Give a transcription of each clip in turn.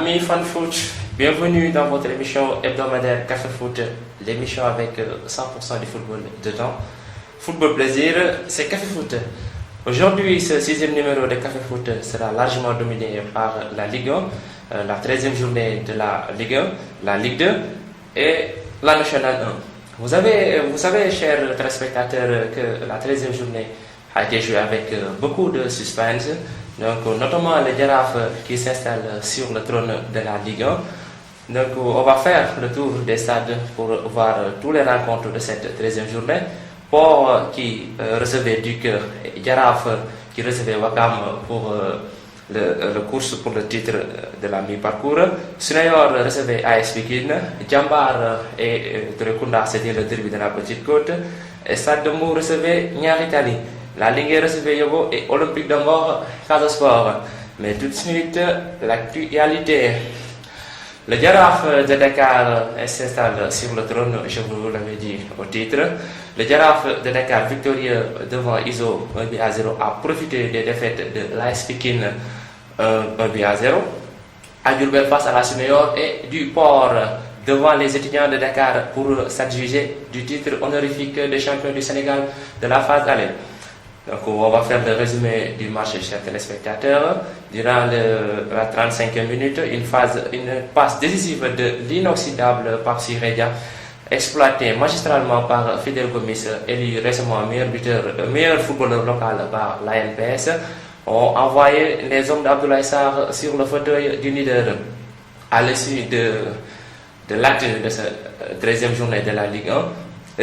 Amis fan foot, bienvenue dans votre émission hebdomadaire Café Foot, l'émission avec 100% du football dedans. Football plaisir, c'est Café Foot. Aujourd'hui, ce 6e numéro de Café Foot sera largement dominé par la Ligue 1, la 13e journée de la Ligue 1, la Ligue 2 et la Nationale 1. Vous savez, chers téléspectateurs, que la 13e journée a été jouée avec beaucoup de suspense. Donc, notamment les Girafes qui s'installent sur le trône de la Ligue 1. Donc, on va faire le tour des stades pour voir tous les rencontres de cette 13e journée. Port qui recevait Duc, Girafes qui recevait Wakam pour le course pour le titre de la mi-parcours. Sunayor recevait AS Pikine, Jambar et Turekunda, c'était le derby de la Petite Côte. Et Stade de Mou recevait Niary Tally. La Ligue recevait Yogo et Olympique de Mort, Casa Sport. Mais tout de suite, l'actualité. Le Giraffe de Dakar s'installe sur le trône, je vous l'avais dit au titre. Le Giraffe de Dakar, victorieux devant ISO 1-0, a profité des défaites de l'AS Pikine 1-0. À Diourbel face à la Sunayor et du Port devant les étudiants de Dakar pour s'adjuger du titre honorifique de champion du Sénégal de la phase aller. Donc, on va faire le résumé du match, chers téléspectateurs. Durant la 35e minute, une passe décisive de l'inoxydable Papsi Redia, exploitée magistralement par Fidel Gomis, élu récemment meilleur footballeur local par l'ANPS, ont envoyé les hommes d'Abdoulaye Sarr sur le fauteuil du leader. À l'issue de l'acte de cette 13e journée de la Ligue 1,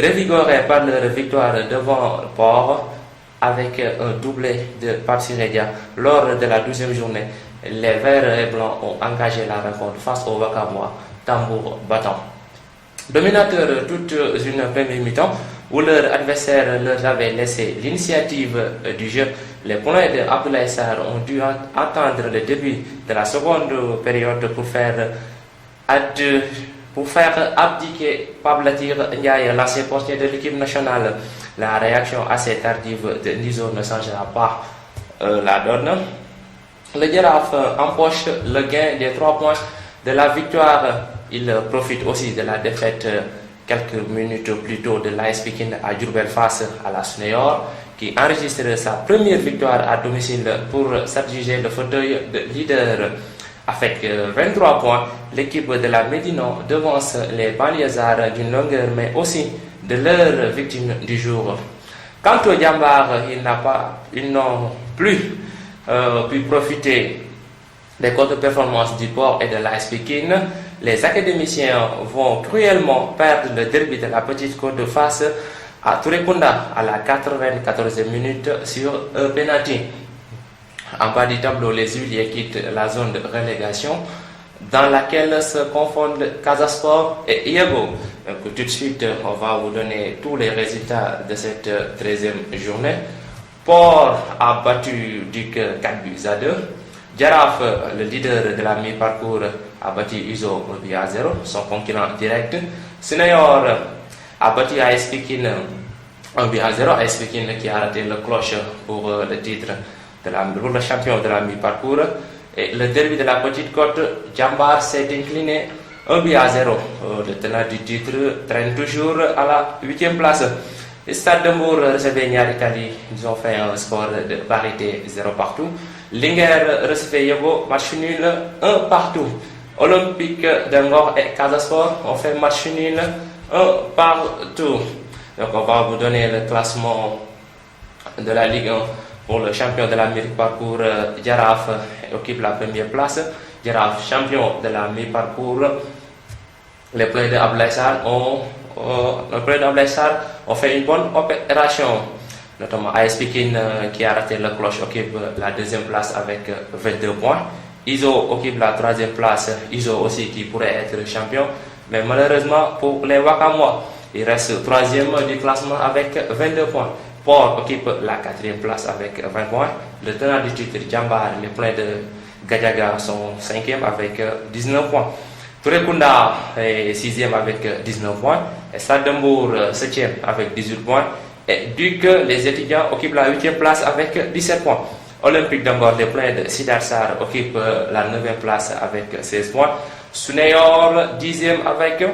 revigorés par leur victoire devant le Port, avec un doublé de Papsi Redia lors de la 12e journée, les Verts et Blancs ont engagé la rencontre face aux Wakamois, tambour battant. Dominateur toute une première mi-temps où leur adversaire leur avait laissé l'initiative du jeu, les points de Abdoulaye Sarr ont dû attendre le début de la seconde période pour faire abdiquer Pablatir Ndiaye, l'ancien portier de l'équipe nationale. La réaction assez tardive de Nizo ne changera pas la donne. Le Giraffe empoche le gain des 3 points de la victoire. Il profite aussi de la défaite quelques minutes plus tôt de l'AS Pikine à Diourbel face à la Sunayor, qui enregistre sa première victoire à domicile pour s'adjuger le fauteuil de leader. Avec 23 points, l'équipe de la Médina devance les banlieusards d'une longueur, mais aussi de leur victime du jour. Quant au Jambar, ils n'ont plus pu profiter des contre-performances du Port et de l'AS Pikine. Les académiciens vont cruellement perdre le derby de la Petite Côte face à Turekunda à la 94e minute sur un penalty. En bas du tableau, les Huiliers quittent la zone de relégation dans laquelle se confondent Casa Sport et Iago. Donc, tout de suite, on va vous donner tous les résultats de cette 13e journée. Port a battu Duc 4-2. Giraffe, le leader de la mi-parcours, a battu ISO 1-0, son concurrent direct. Sunayor a battu AS Pikine 1-0. AS Pikine qui a raté le cloche pour le titre pour le champion de la mi-parcours. Et le derby de la Petite Côte, Jambar s'est incliné 1-0. Le tenant du titre traîne toujours à la 8e place. Le Stade de Mbour recevait Niary Tally. Ils ont fait un score de parité 0 partout. Linguère recevait Yogo, match nul 1 partout. Olympique de Mort et Casa Sport ont fait match nul 1 partout. Donc on va vous donner le classement de la Ligue 1. Pour le champion de la mi-parcours, Giraffe occupe la première place. Giraffe, champion de la mi-parcours. Les players de Abdoulaye Sarr ont fait une bonne opération. Notamment AS Pikine qui a raté le cloche occupe la 2e place avec 22 points. ISO occupe la 3e place. ISO aussi qui pourrait être champion. Mais malheureusement pour les Wakamois, il reste 3e du classement avec 22 points. Port occupe la 4e place avec 20 points. Le tenant du titre, Jambar, les points de Gadiaga sont 5e avec 19 points. Turekunda est 6e avec 19 points. Et Stade de Mbour 7e avec 18 points. Et Duc, les étudiants occupent la 8e place avec 17 points. Olympique d'Angor des Plaines de Sidarsar occupe la 9e place avec 16 points. Suneyor 10e avec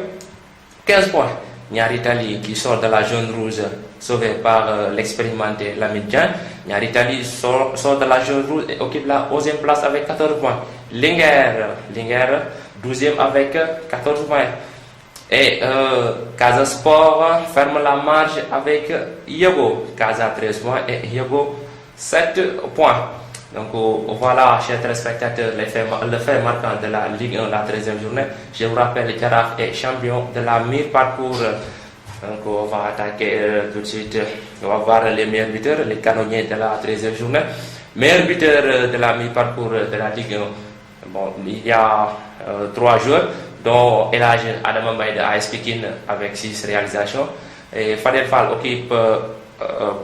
15 points. Niaritali qui sort de la jaune rouge sauvé par l'expérimenté Lamidjan. Niaritali sort de la jaune rouge et occupe la 11e place avec 14 points. Linger 12e avec 14 points. Et Casa Sport ferme la marge avec Yogo. Casa 13 points et Yogo 7 points. Donc voilà, chers téléspectateurs, le fait marquant de la Ligue 1, la 13e journée. Je vous rappelle, Jaraaf est champion de la mi-parcours. Donc on va attaquer tout de suite. On va voir les meilleurs buteurs, les canonniers de la 13e journée. Meilleur buteur de la mi-parcours de la Ligue 1. Bon, il y a 3 joueurs, dont Elage Adama Mbaye de AS Pikine avec 6 réalisations. Et Fadel Fall occupe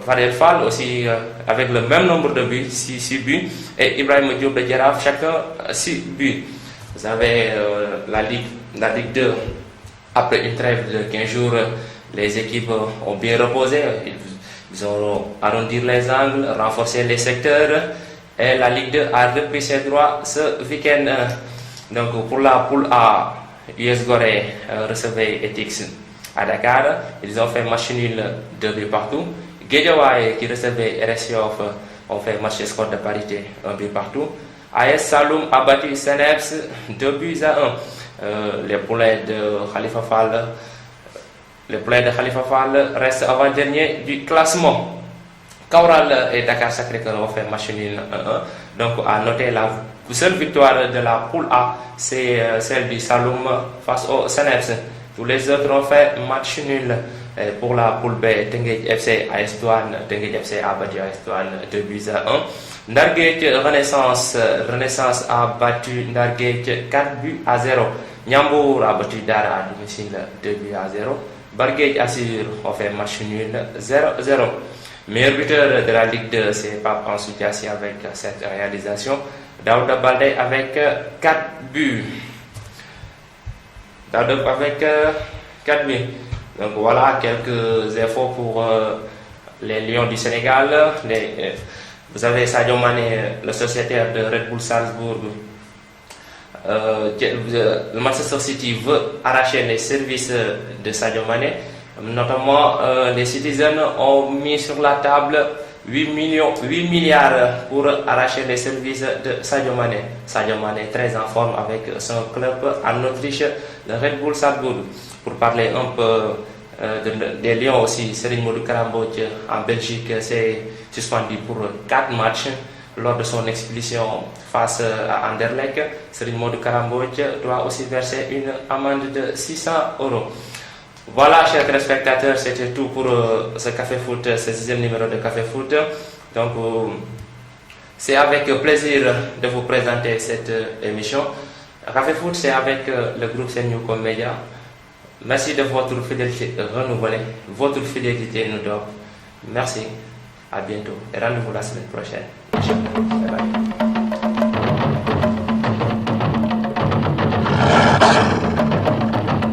Fadel Fall aussi avec le même nombre de buts, 6 buts. Et Ibrahim Diop de Jaraaf, chacun 6 buts. Vous avez la Ligue 2. Après une trêve de 15 jours, les équipes ont bien reposé. Ils ont arrondi les angles, renforcé les secteurs. Et la Ligue 2 a repris ses droits ce week-end. Donc pour la poule A, US Gorée recevait Etix à Dakar. Ils ont fait match nul 2 buts partout. Guédiawaye qui recevait RS Yoff ont fait match score de parité 1 but partout. AS Saloum a battu Seneps 2 buts à 1. Les poulets de Khalifa Fall restent avant-dernier du classement. Kaural et Dakar Sacré-Cœur ont fait match nul 1-1. Donc à noter la seule victoire de la poule A, c'est celle du Saloum face au Seneps. Tous les autres ont fait match nul. Et pour la poule B, Teungueth FC AS Douanes, Teungueth FC a battu AS Douanes 2 buts à 1. Ndarguej Renaissance a battu Ndarguej 4 buts à 0. Niambour a battu Dara à domicile 2 buts à 0. Barguej Assur ont fait match nul 0-0. Meilleur buteur de la Ligue 2, c'est Pape Ansou Diassi avec cette réalisation. Daouda Baldé avec 4 buts. Daouda avec 4 buts. Donc voilà quelques infos pour les Lions du Sénégal. Vous avez Sadio Mané, le sociétaire de Red Bull Salzbourg. Le Manchester City veut arracher les services de Sadio Mané. Notamment, les Citizens ont mis sur la table 8 milliards pour arracher les services de Sadio Mané. Sadio Mané est très en forme avec son club en Autriche, le Red Bull Salzbourg. Pour parler un peu des Lions aussi, Serigne Modou Kara Mbodj en Belgique s'est suspendu pour 4 matchs lors de son expulsion face à Anderlecht. Serigne Modou Kara Mbodj doit aussi verser une amende de 600 €. Voilà, chers téléspectateurs, c'était tout pour ce Café Foot, ce 6e numéro de Café Foot. Donc, c'est avec plaisir de vous présenter cette émission. Café Foot, c'est avec le groupe Senyuko Media. Merci de votre fidélité renouvelée. Votre fidélité nous donne. Merci. À bientôt. Et rendez-vous la semaine prochaine. Bye bye.